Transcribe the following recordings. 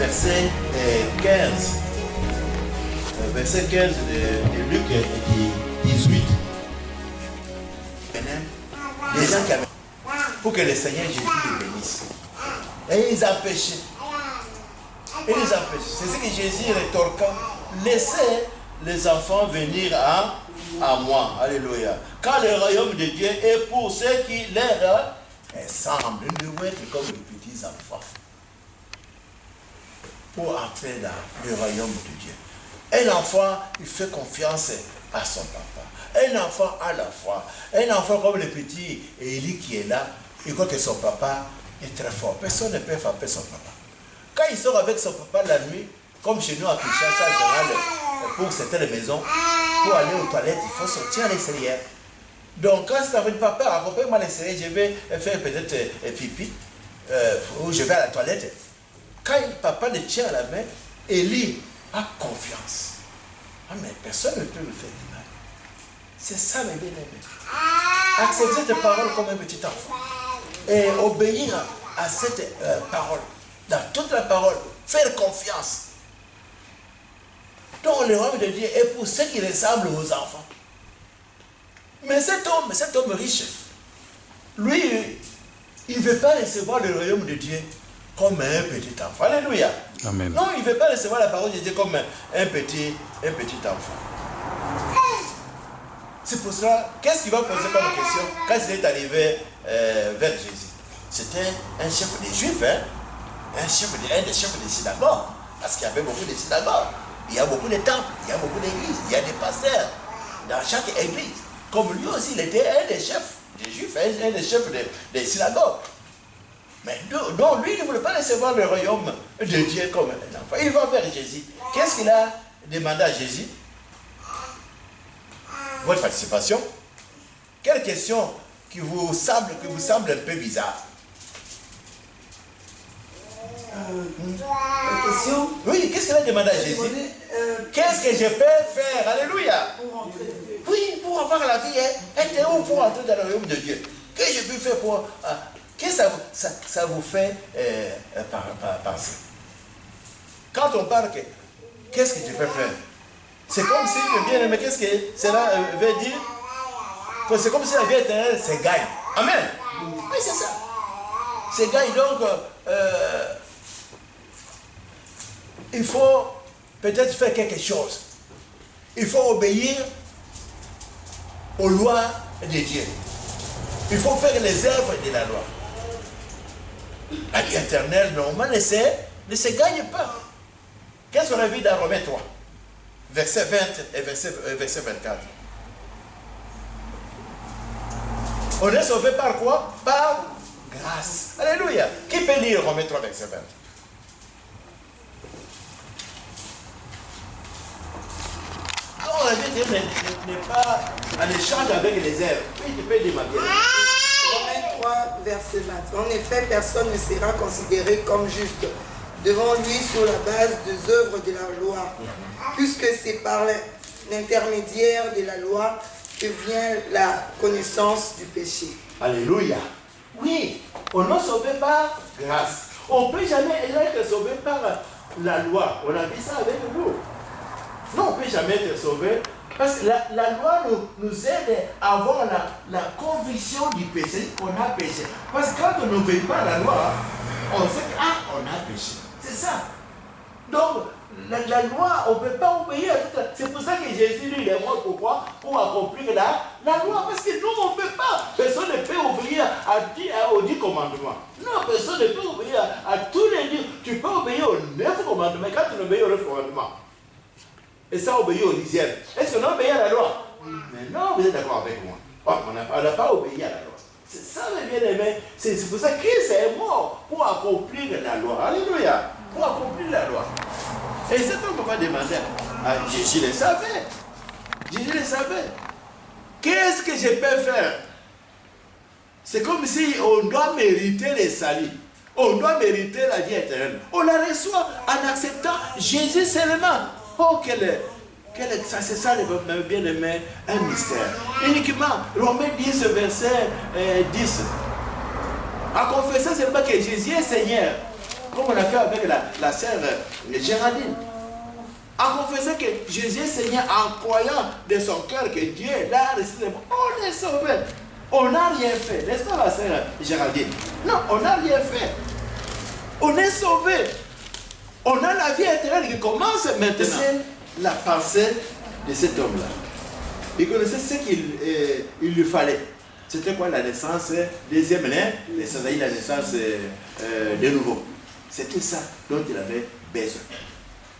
verset 15. Verset 15 de Luc 18. Les gens qui avaient pour que le Seigneur Jésus les bénisse. Et ils empêchaient. Et ils empêchaient. C'est ce que Jésus rétorqua. Laissez les enfants venir à moi. Alléluia. Car le royaume de Dieu est pour ceux qui leur ressemblent. Ils doivent être comme les petits enfants. Pour entrer dans le royaume de Dieu. Un enfant, il fait confiance à son papa. Un enfant à la foi. Un enfant comme le petit Élie qui est là, il croit que son papa est très fort. Personne ne peut frapper son papa. Quand il sort avec son papa la nuit, comme chez nous à Kinshasa, en général, pour certaines maisons, pour aller aux toilettes, il faut sortir à l'extérieur. Donc quand c'est avec papa, accompagne-moi à l'extérieur, je vais faire peut-être pipi, ou je vais à la toilette. Quand papa le tient à la main, Élie a confiance. Ah, mais personne ne peut me faire du mal. C'est ça, mes bien-aimés. Accepter cette parole comme un petit enfant. Et obéir à cette parole. Dans toute la parole. Faire confiance. Donc le royaume de Dieu est pour ceux qui ressemblent aux enfants. Mais cet homme riche, lui, il ne veut pas recevoir le royaume de Dieu comme un petit enfant. Alléluia. Amen. Non, il ne veut pas recevoir la parole de Dieu comme un petit enfant. C'est pour cela, qu'est-ce qu'il va poser comme question quand il est arrivé vers Jésus? C'était un chef des Juifs, hein? un des chefs des synagogues. Parce qu'il y avait beaucoup de synagogues. Il y a beaucoup de temples, il y a beaucoup d'églises, il y a des pasteurs dans chaque église. Comme lui aussi, il était un des chefs des Juifs, un des chefs des synagogues. Mais non, lui, il ne voulait pas recevoir le royaume de Dieu comme un enfant. Il va vers Jésus. Qu'est-ce qu'il a demandé à Jésus? Votre participation? Quelle question qui vous semble un peu bizarre? La question? Oui, qu'est-ce qu'il a demandé à Jésus? Qu'est-ce que je peux faire? Alléluia! Pour entrer dans Dieu. Oui, pour avoir la vie, être où pour entrer dans le royaume de Dieu? Qu'est-ce que je peux faire pour... Qu'est-ce que ça vous fait penser? Quand on parle, qu'est-ce que tu peux faire? C'est comme si le bien-aimé, qu'est-ce que cela veut dire? C'est comme si la vie éternelle, c'est gagne. Amen. Oui, c'est ça. C'est gagne. Donc, il faut peut-être faire quelque chose. Il faut obéir aux lois de Dieu. Il faut faire les œuvres de la loi. La vie éternelle, normalement, ne se gagne pas. Qu'est-ce qu'on a vu dans Romains 3, verset 20 et verset 24? On est sauvé par quoi? Par grâce. Alléluia. Qui peut lire Romains 3, verset 20? Non, la vie n'est pas en échange avec les œuvres. Oui, tu peux dire ma bien. Romains 3, verset 20. En effet, personne ne sera considéré comme juste devant lui sur la base des œuvres de la loi, puisque c'est par l'intermédiaire de la loi que vient la connaissance du péché. Alléluia. Oui, on est sauvé par grâce. On ne peut jamais être sauvé par la loi. On a vu ça avec nous. Non, on ne peut jamais être sauvé. Parce que la loi nous aide à avoir la conviction du péché qu'on a péché. Parce que quand on n'obéit pas à la loi, on sait qu'on a péché. C'est ça. Donc, la loi, on ne peut pas obéir à tout. C'est pour ça que Jésus, lui, il est mort. Pourquoi? Pour accomplir la loi. Parce que nous, on ne peut pas. Personne ne peut obéir aux 10 commandements. Non, personne ne peut obéir à tous les 10. Tu peux obéir aux 9 commandements. Quand tu obéis aux 9 commandements, et ça obéit au 10e. Est-ce qu'on a obéi à la loi? Mais non, vous êtes d'accord avec moi. On n'a pas obéi à la loi. C'est ça, mes bien-aimés. C'est pour ça que Christ est mort pour accomplir la loi. Alléluia. Pour accomplir la loi. Et cet homme va demander à Jésus le savait. Jésus le savait. Qu'est-ce que je peux faire? C'est comme si on doit mériter les saluts. On doit mériter la vie éternelle. On la reçoit en acceptant Jésus seulement. Oh, c'est ça, le bien-aimé, un mystère. Uniquement, Romains 10, verset 10. À confesser seulement que Jésus est Seigneur. comme on a fait avec la sœur Géraldine. En confessant que Jésus est Seigneur, en croyant de son cœur que Dieu l'a resté, on est sauvé. On n'a rien fait, n'est-ce pas la sœur Géraldine? Non, on n'a rien fait. On est sauvé. On a la vie éternelle qui commence maintenant. C'est la pensée de cet homme-là. Il connaissait ce qu'il lui fallait. C'était quoi la naissance? Deuxième naissance, la naissance de nouveau. C'était ça dont il avait besoin.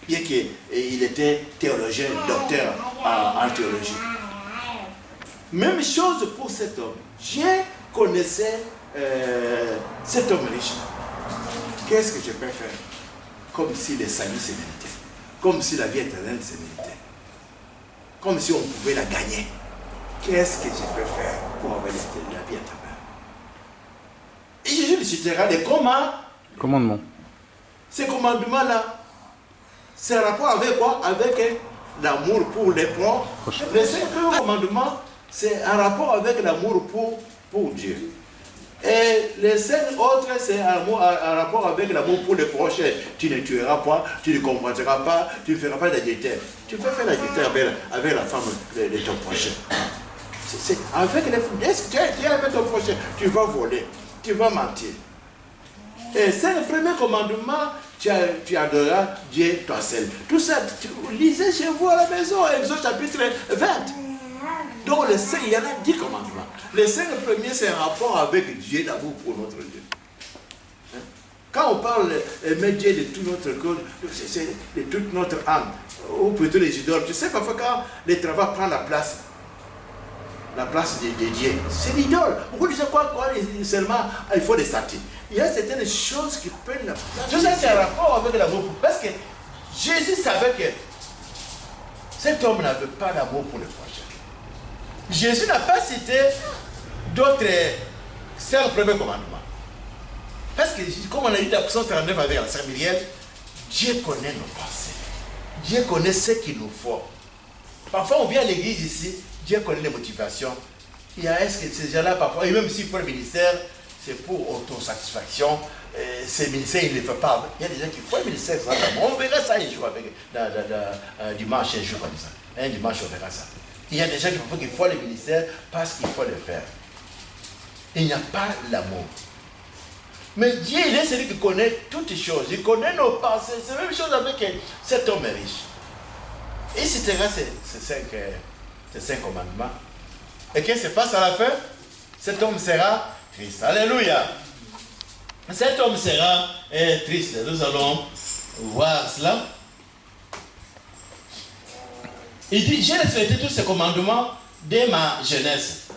Bien qu'il était théologien, docteur en théologie. Même chose pour cet homme. Je connaissais cet homme riche. Qu'est-ce que je peux faire? Comme si le salut se méritait. Comme si la vie éternelle se méritait. Comme si on pouvait la gagner. Qu'est-ce que je peux faire pour avoir la vie éternelle? Et Jésus lui citera les commandements. Ces commandements-là, c'est un rapport avec quoi? Avec l'amour pour les proches. Les 5 commandements, c'est un rapport avec l'amour pour Dieu. Et les 5 autres, c'est un rapport avec l'amour pour les prochains. Tu ne tueras pas, tu ne comprendras pas, tu ne feras pas d'adultère. Tu peux faire l'adultère avec la femme de ton prochain. C'est avec les... Est-ce que tu es avec ton prochain? Tu vas voler, tu vas mentir. Et c'est le premier commandement, tu adoreras Dieu toi seul. Tout ça, lisez chez vous à la maison, Exode chapitre 20. Donc il y en a 10 commandements. Les 5 premiers, c'est un rapport avec Dieu, d'amour pour notre Dieu. Quand on parle aimer Dieu de tout notre corps, c'est de toute notre âme, ou plutôt les idoles. Tu sais, parfois quand le travail prend la place de Dieu, c'est l'idole. Beaucoup de gens croient seulement il faut des statues. Il y a certaines choses qui prennent la place. Tout ça, c'est un rapport avec l'amour. Parce que Jésus savait que cet homme n'avait pas d'amour pour le prochain. Jésus n'a pas cité d'autres 5 premiers commandements. Parce que, comme on a dit dans Psaume 39 avec la sœur Myriel, Dieu connaît nos pensées. Dieu connaît ce qu'il nous faut. Parfois, on vient à l'église ici, Dieu connaît les motivations. Il y a est-ce que ces gens-là, parfois, et même s'il faut le ministère, c'est pour autosatisfaction. Ces ministères, ils ne le font pas. Il y a des gens qui font le ministère. On verra ça un jour, dimanche, un jour comme ça. Un dimanche, on verra ça. Il y a des gens qui font le ministère parce qu'il faut le faire. Il n'y a pas l'amour. Mais Dieu, il est celui qui connaît toutes les choses. Il connaît nos pensées. C'est la même chose avec cet homme riche. Il citera ces 5 commandements. Et qu'est-ce qui se passe à la fin? Cet homme sera triste. Alléluia. Cet homme sera triste. Nous allons voir cela. Il dit, j'ai respecté tous ces commandements dès ma jeunesse.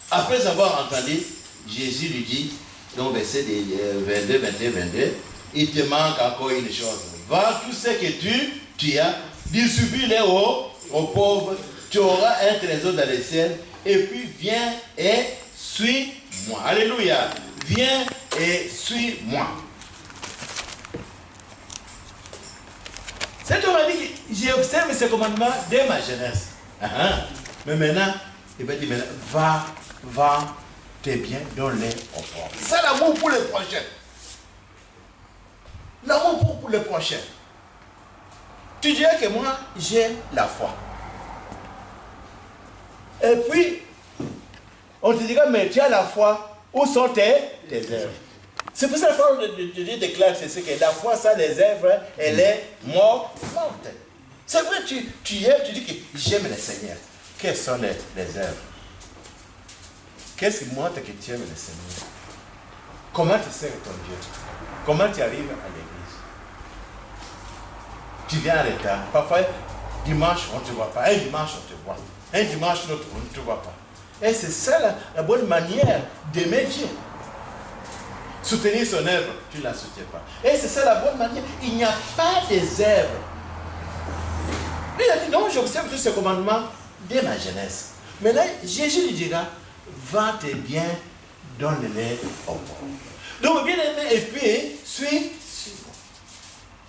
Après avoir entendu, Jésus lui dit, dans verset 22, 21, 22, il te manque encore une chose. Va tout ce que tu as, distribue-les aux pauvres, tu auras un trésor dans les ciels, et puis viens et suis-moi. Alléluia. Viens et suis-moi. Cet homme a dit que j'ai observé ces commandements dès ma jeunesse. Mais maintenant, il va dire, va tes biens, donne-les aux pauvres. C'est l'amour pour le prochain. L'amour pour le prochain. Tu dirais que moi, j'ai la foi. Et puis, on te dira, mais tu as la foi, où sont tes œuvres? C'est pour ça que la parole de Dieu déclare c'est que la foi sans les œuvres, elle est morte. C'est vrai, tu dis que j'aime le Seigneur. Quelles sont les œuvres? Qu'est-ce qui montre que tu aimes le Seigneur? Comment tu sers ton Dieu? Comment tu arrives à l'église? Tu viens en retard. Parfois, dimanche, on ne te voit pas. Un dimanche, on te voit. Un dimanche, l'autre, on ne te voit pas. Et c'est ça la bonne manière d'aimer Dieu. Soutenir son œuvre, tu ne la soutiens pas. Et c'est ça la bonne manière. Il n'y a pas des œuvres. Lui, il a dit, non, j'observe tous ces commandements dès ma jeunesse. Maintenant, Jésus lui dira, va tes biens, donne-les aux pauvres. Donc, le bien-aimé, et puis, suis-moi.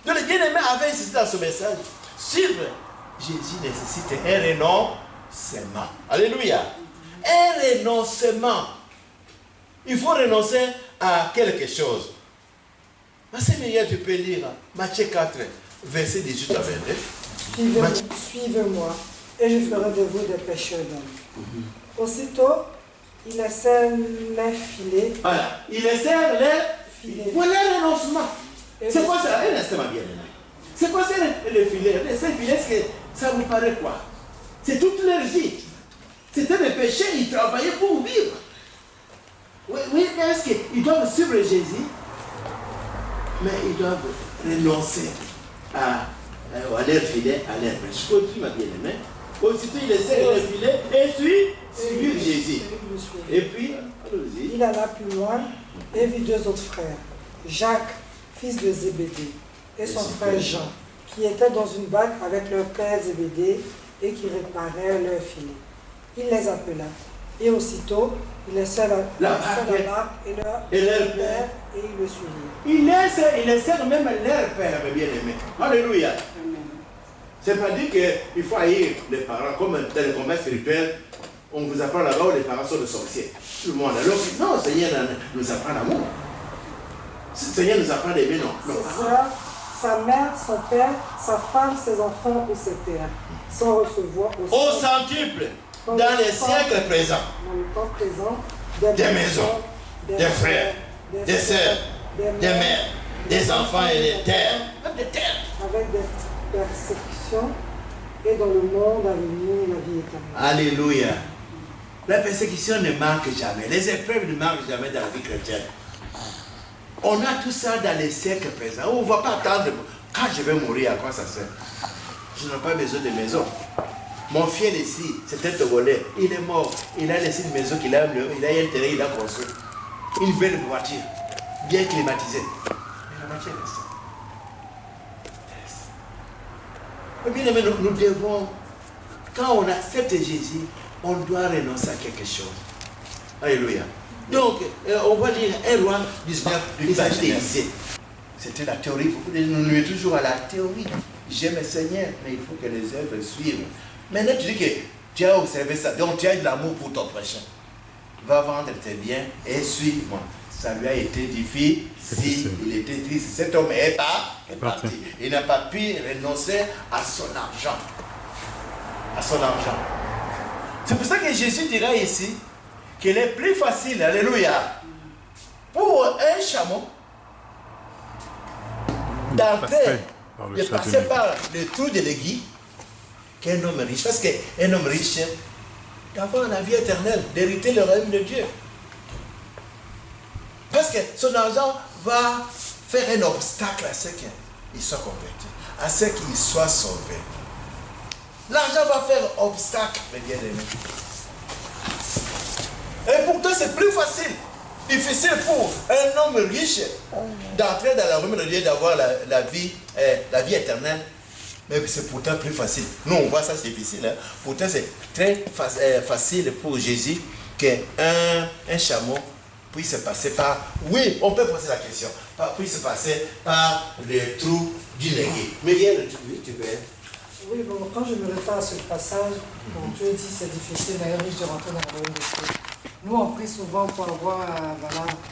Donc, le bien-aimé avait insisté dans ce message. Suivre Jésus nécessite un renoncement. Alléluia. Un renoncement. Il faut renoncer à quelque chose. Ma sœur Myriam, tu peux lire Matthieu 4, verset 18 à 22. Suivez-moi, et je ferai de vous des pêcheurs d'hommes. Aussitôt, il laissèrent les filets. Voilà, il laissèrent les filets. Voilà le renoncement. C'est quoi ça? Un instant, ma bien-aimée. C'est quoi ça, les filets? Ces filets, ça vous paraît quoi? C'est toute leur vie. C'était des péchés, ils travaillaient pour vivre. Oui, est-ce qu'ils doivent suivre Jésus? Mais ils doivent renoncer à leur filet, à leur péché. Je continue, ma bien-aimée. Aussitôt, il laissait le filet et suivre Jésus. Et puis, allons-y. Il alla plus loin et vit deux autres frères, Jacques, fils de Zébédée, et son frère Jean, qui étaient dans une barque avec leur père Zébédée et qui réparaient leur filet. Il les appela. Et aussitôt, il laissa la barque et leur père et il le suivit. Il laissait même leur père, mes bien-aimés. Alléluia. C'est pas dit qu'il faut haïr les parents, comme dans le combat spirituel, on vous apprend là-bas où les parents sont des sorciers. Tout le monde. Alors, non, le Seigneur nous apprend l'amour. Le Seigneur nous apprend d'aimer nos parents. Sa mère, son père, sa femme, ses enfants ou ses terres, sans recevoir au centuple, dans les siècles présents, dans le temps présent, des maisons, des frères, des sœurs, des mères, des enfants et des terres. Avec des persécutions et dans le monde à venir la vie éternelle. Alléluia. La persécution ne manque jamais. Les épreuves ne manquent jamais dans la vie chrétienne. On a tout ça dans les siècles présents. On ne va pas attendre. Quand je vais mourir, à quoi ça sert? Je n'ai pas besoin de maison. Mon fiel ici, c'était Togolais. Il est mort. Il a laissé une maison qu'il a, il a un terrain, il a construit. Une belle voiture, bien climatisée. Mais la voiture est ça. Bien aimé, nous devons, quand on accepte Jésus, on doit renoncer à quelque chose. Alléluia. Donc, on va lire 1 Roi 19, du verset 17. C'était la théorie. Nous sommes toujours à la théorie. J'aime le Seigneur, mais il faut que les œuvres suivent. Maintenant, tu dis que tu as observé ça, donc tu as de l'amour pour ton prochain. Va vendre tes biens et suis-moi. Ça lui a été difficile, il était triste. Cet homme est parti. Il n'a pas pu renoncer à son argent. À son argent. C'est pour ça que Jésus dira ici qu'il est plus facile, alléluia, pour un chameau d'entrer, de passer par le trou de l'aiguille qu'un homme riche. Parce qu'un homme riche, d'avoir la vie éternelle, d'hériter le royaume de Dieu. Parce que son argent va faire un obstacle à ceux qui soient convertis, à ceux qui soient sauvés. L'argent va faire obstacle, mes bien-aimés. Et pourtant, c'est plus facile, difficile pour un homme riche d'entrer dans la royaume de Dieu, d'avoir la vie éternelle. Mais c'est pourtant plus facile. Nous, on voit ça, c'est difficile. Hein? Pourtant, c'est très facile pour Jésus qu'un chameau puisse passer par... Oui, on peut poser la question. Puisse passer par le trou d'une aiguille. Mais bien, tu peux... Oui, bon, quand je me réfère à ce passage, bon, Dieu dit c'est difficile d'un riche de rentrer dans le royaume de Dieu. Nous, on prie souvent pour avoir,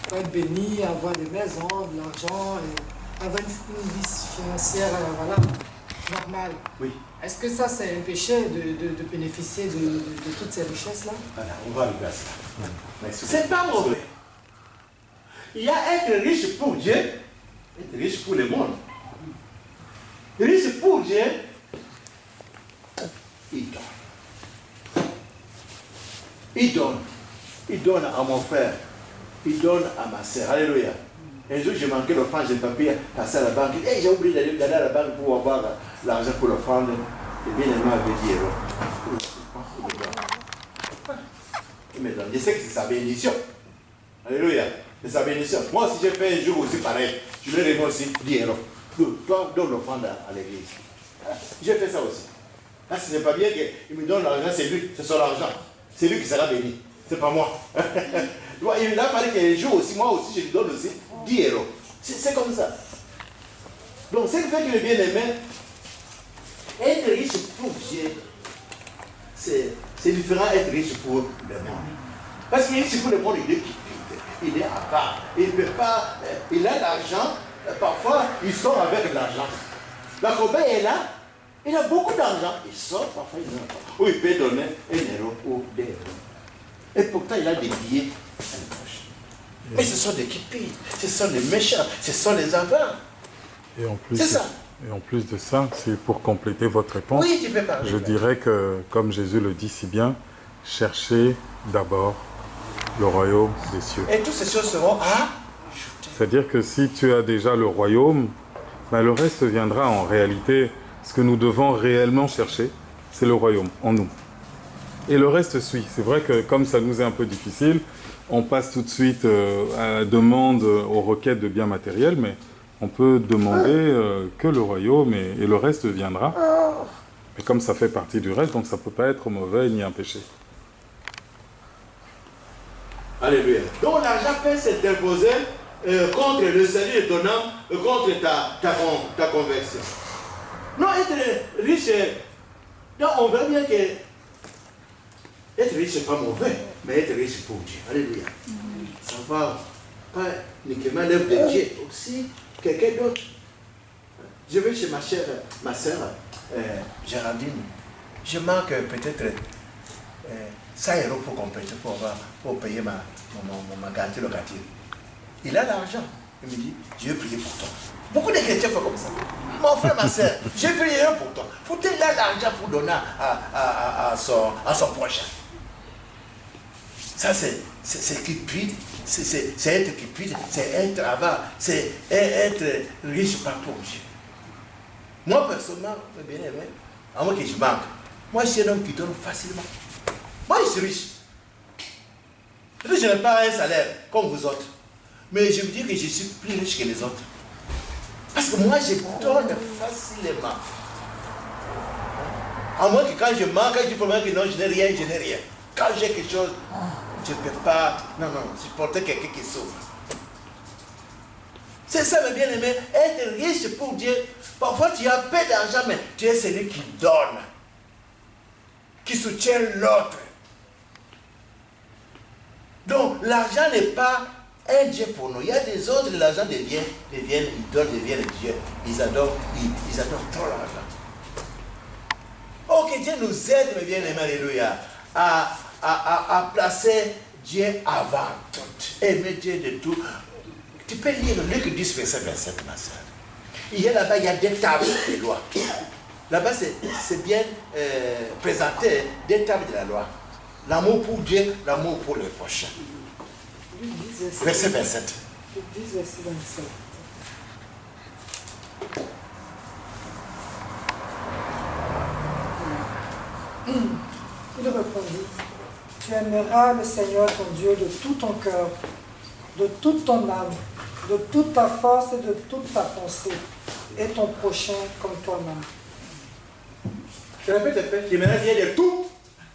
pour être béni, avoir des maisons, de l'argent, et avoir une vie financière, normale. Oui. Est-ce que ça, c'est un péché de bénéficier de toutes ces richesses-là? Voilà, on va arriver à ça. C'est pas mauvais. Il y a être riche pour Dieu, être riche pour le monde. Riche pour Dieu, il donne. Il donne. Il donne à mon frère. Il donne à ma soeur. Alléluia. Un jour, j'ai manqué l'offrande, je n'ai pas pu passer à la banque. J'ai oublié d'aller à la banque pour avoir l'argent pour l'offrande. Et bien aimé avait dit, il me donne. Je sais que c'est sa bénédiction. Alléluia. C'est sa bénédiction. Moi aussi, j'ai fait un jour aussi pareil. Je lui ai donné aussi 10 €. Toi, donne l'offrande à l'église. J'ai fait ça aussi. Parce que ce n'est pas bien qu'il me donne l'argent, c'est lui, c'est son argent. C'est lui qui sera béni. C'est pas moi. Il a fallu qu'un jour aussi, moi aussi, je lui donne aussi 10 €. C'est comme ça. Donc, c'est le fait que le bien-aimé, être riche pour Dieu, c'est différent d'être riche pour le monde. Parce qu'il est riche pour le monde, il est à part. Il peut pas, il a l'argent, parfois, il sort avec l'argent. La cobaye est là, il a beaucoup d'argent. Il sort, parfois, il n'a pas. Ou il peut donner 1 euro ou 2 euros. Et pourtant, il a des billets à la poche. Mais ce sont des kippis, ce sont des méchants, ce sont les avares. C'est ça. Et en plus de ça, c'est pour compléter votre réponse. Oui, tu peux parler. Je dirais que, comme Jésus le dit si bien, cherchez d'abord le royaume des cieux. Et toutes ces choses seront ajoutées. C'est-à-dire que si tu as déjà le royaume, ben le reste viendra en réalité. Ce que nous devons réellement chercher, c'est le royaume en nous. Et le reste suit. C'est vrai que comme ça nous est un peu difficile, on passe tout de suite à la demande, aux requêtes de biens matériels, mais on peut demander que le royaume et le reste viendra. Mais comme ça fait partie du reste, donc ça ne peut pas être mauvais ni un péché. Alléluia. Donc l'argent peut s'interposer contre le salut de ton âme, contre ta conversion. Non, être riche, donc on voit bien que être riche, ce n'est pas mauvais, mais être riche pour Dieu. Alléluia. Ça ne va pas uniquement l'œuvre de Dieu, aussi quelqu'un d'autre. Je vais chez ma soeur Géraldine. Je manque peut-être 100 euros pour compléter, pour payer ma garantie locative. Il a l'argent. Il me dit, je vais prier pour toi. Beaucoup de chrétiens font comme ça. Mon frère, ma soeur, je prierai pour toi. Pourtant, il a l'argent pour donner à son prochain. Ça, c'est cupide. C'est être cupide, c'est être avare, c'est être riche par pour Dieu. Moi, personnellement, bien aimé, à moi que je manque, moi, je suis un homme qui donne facilement. Moi, je suis riche. Je n'ai pas un salaire comme vous autres. Mais je vous dis que je suis plus riche que les autres. Parce que moi, je donne facilement. À moins que quand je manque, quand je dis pour moi que non, je n'ai rien, je n'ai rien. Quand j'ai quelque chose, je ne peux pas, non, supporter quelqu'un qui souffre. C'est ça, mes bien-aimés, être riche pour Dieu. Parfois, tu as peu d'argent, mais tu es celui qui donne, qui soutient l'autre. Donc, l'argent n'est pas un Dieu pour nous. Il y a des autres, l'argent devient, ils donnent, deviennent Dieu. Ils adorent trop l'argent. Oh, que Dieu nous aide, mes bien-aimés, alléluia, à placer Dieu avant tout. Aimer Dieu de tout. Tu peux lire Luc 10, verset 27, ma soeur. Là-bas, il y a des tables de loi. Là-bas, c'est bien présenté, des tables de la loi. L'amour pour Dieu, l'amour pour le prochain. Verset 27. Luc 10, verset 27. Il répondit, tu aimeras le Seigneur ton Dieu de tout ton cœur, de toute ton âme, de toute ta force et de toute ta pensée, et ton prochain comme toi-même. Je répète, tu aimeras Dieu de tout.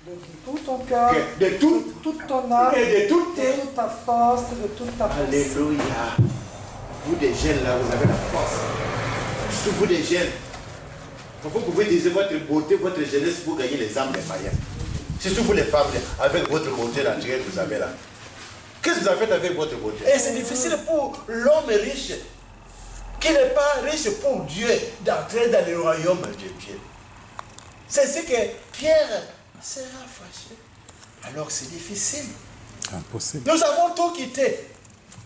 De tout ton cœur, de toute ton âme, et de toute ta force et de toute ta pensée. Alléluia. Vous des jeunes là, vous avez la force. Tous vous des jeunes. Vous pouvez utiliser votre beauté, votre jeunesse pour gagner les âmes des païens. Surtout vous les femmes, avec votre beauté naturelle que vous avez là. Qu'est-ce que vous avez fait avec votre beauté? Et c'est difficile pour l'homme riche, qui n'est pas riche pour Dieu, d'entrer dans le royaume de Dieu. C'est ce que Pierre sera fâché. Alors c'est difficile. Impossible. Nous avons tout quitté,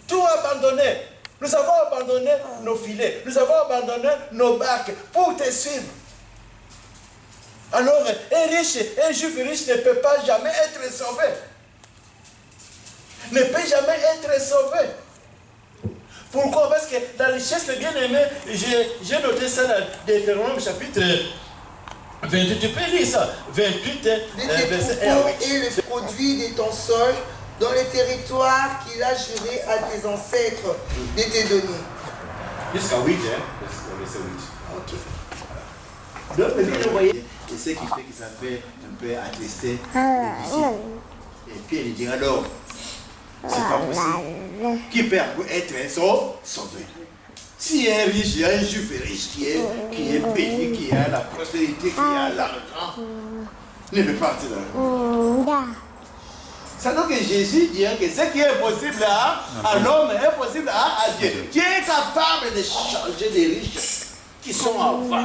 tout abandonné. Nous avons abandonné nos filets, nous avons abandonné nos barques pour te suivre. Alors, un juif riche ne peut pas jamais être sauvé. Ne peut jamais être sauvé. Pourquoi? Parce que la richesse, le bien-aimé, j'ai noté ça dans Deutéronome chapitre 28, tu peux lire ça, 28, verset 1 à 8. Et les produits de ton sol dans le territoire qu'il a juré à tes ancêtres de te donner. Jusqu'à 8, hein? Verset 8. Ok. Donc, vous voyez, et ce qui fait que ça fait un peu attester et puis il dit alors, c'est pas possible. Qui peut être sauvé? Si un riche, un juif riche qui est béni, qui a la prospérité, qui a l'argent, ne peut pas entrer dans le monde. C'est donc que Jésus dit que ce qui est impossible à l'homme est possible à Dieu. Dieu est capable de changer des riches qui sont en voie,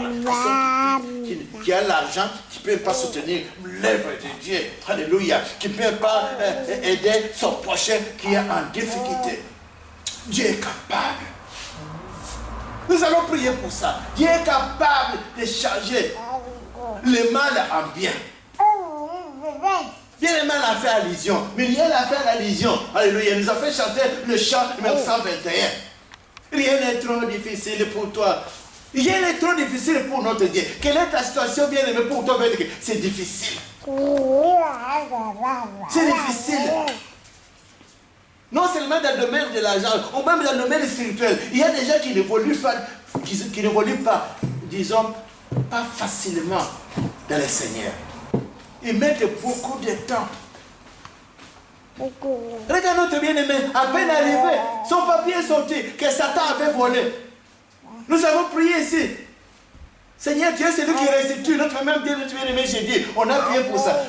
qui a l'argent, qui ne peut pas soutenir l'œuvre de Dieu. Alléluia. Qui ne peut pas aider son prochain qui est en difficulté. Dieu est capable. Nous allons prier pour ça. Dieu est capable de changer le mal en bien. Bien le mal a fait allusion. Muriel a fait allusion. Alléluia. Il nous a fait chanter le chant numéro 121. Rien n'est trop difficile pour toi. Rien n'est trop difficile pour notre Dieu. Quelle est ta situation bien aimée pour toi? C'est difficile. C'est difficile. Non seulement dans le domaine de l'argent, ou même dans le domaine spirituel. Il y a des gens qui n'évoluent pas, disons, pas facilement dans le Seigneur. Ils mettent beaucoup de temps. Regarde notre bien-aimé, à peine arrivé, son papier est sorti, que Satan avait volé. Nous avons prié ici. Seigneur, Dieu, c'est lui qui restitue notre même bien, notre bien-aimé, j'ai dit. On a prié pour ça.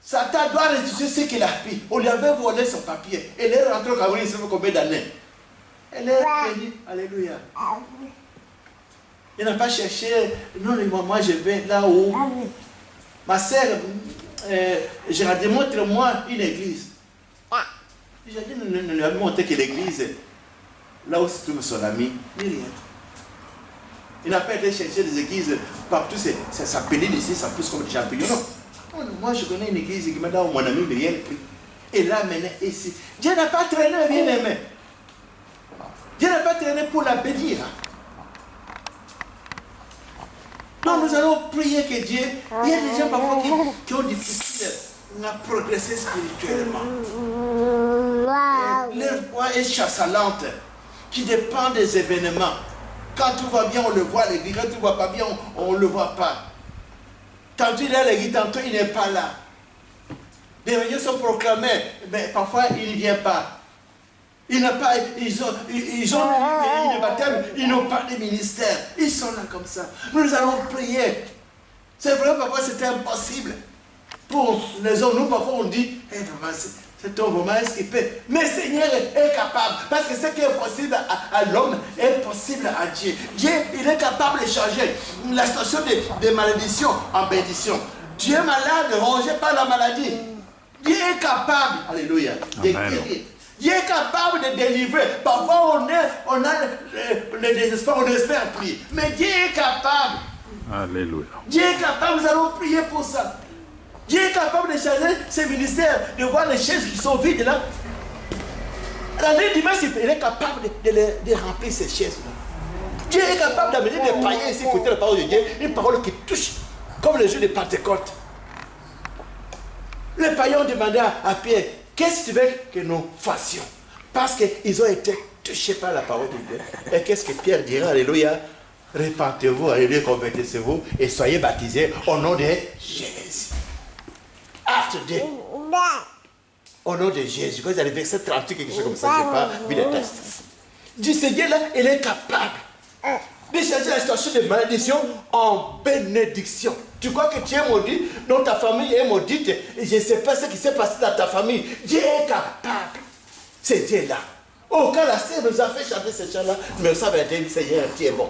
Satan doit restituer ce qu'il a pris. On lui avait volé son papier. Elle est rentrée au Cameroun, il ne sait pas combien d'années. Elle est bénie. Alléluia. Il n'a pas cherché. Non, moi, je vais là où. Ma sœur, Gérard, montre-moi une église. J'ai dit, ne lui a montré que l'église, là où se trouve son ami, ni rien. Il n'a pas été chercher des églises partout, ça s'appelait ici, ça pousse comme des champignons. Non, moi je connais une église qui m'a donné mon ami, mais rien pris. Et l'a mené ici. Dieu n'a pas traîné, bien aimé. Dieu n'a pas traîné pour la bénir. Donc nous allons prier que Dieu, il y a des gens parfois qui ont difficile à progresser spirituellement. Leur foi est chassalante, qui dépend des événements. Quand tout va bien, on le voit à l'église. Quand tout ne va pas bien, on ne le voit pas. Tantôt il est à l'église, tantôt il n'est pas là. Les réunions sont proclamées, mais parfois il ne vient pas. Ils ont eu des baptêmes, ils n'ont pas de ministère. Ils sont là comme ça. Nous allons prier. C'est vrai, parfois c'était impossible. Pour les hommes, nous parfois on dit, cet homme vraiment est-ce qu'il peut. Mais le Seigneur est capable. Parce que ce qui est possible à l'homme est possible à Dieu. Dieu, il est capable de changer la situation de malédiction en bénédiction. Dieu est malade, rongé par la maladie. Dieu est capable, alléluia, de guérir. Dieu est capable de délivrer. Parfois, on a le désespoir, on espère prier. Mais Dieu est capable. Alléluia. Dieu est capable, nous allons prier pour ça. Dieu est capable de changer ses ministères, de voir les chaises qui sont vides là. L'année dimanche, il est capable de remplir ces chaises-là. Dieu est capable d'amener des païens ici, écouter la parole de Dieu, une parole qui touche, comme le jour de Pentecôte. Les païens ont demandé à Pierre, qu'est-ce que tu veux que nous fassions? Parce qu'ils ont été touchés par la parole de Dieu. Et qu'est-ce que Pierre dira? Alléluia. Répentez-vous, alléluia, convertissez-vous et soyez baptisés au nom de Jésus. Acte 2. Au nom de Jésus. Quand vous allez verset 38, quelque chose comme ça, je n'ai pas vu les textes. Du Seigneur là, il est capable de changer la situation de malédiction en bénédiction. Tu crois que tu es maudit, donc ta famille est maudite. Je ne sais pas ce qui s'est passé dans ta famille. Dieu est capable. C'est Dieu là. Oh, quand la sœur nous a fait chanter ce chant-là, mais ça va dire, Seigneur, tu es bon.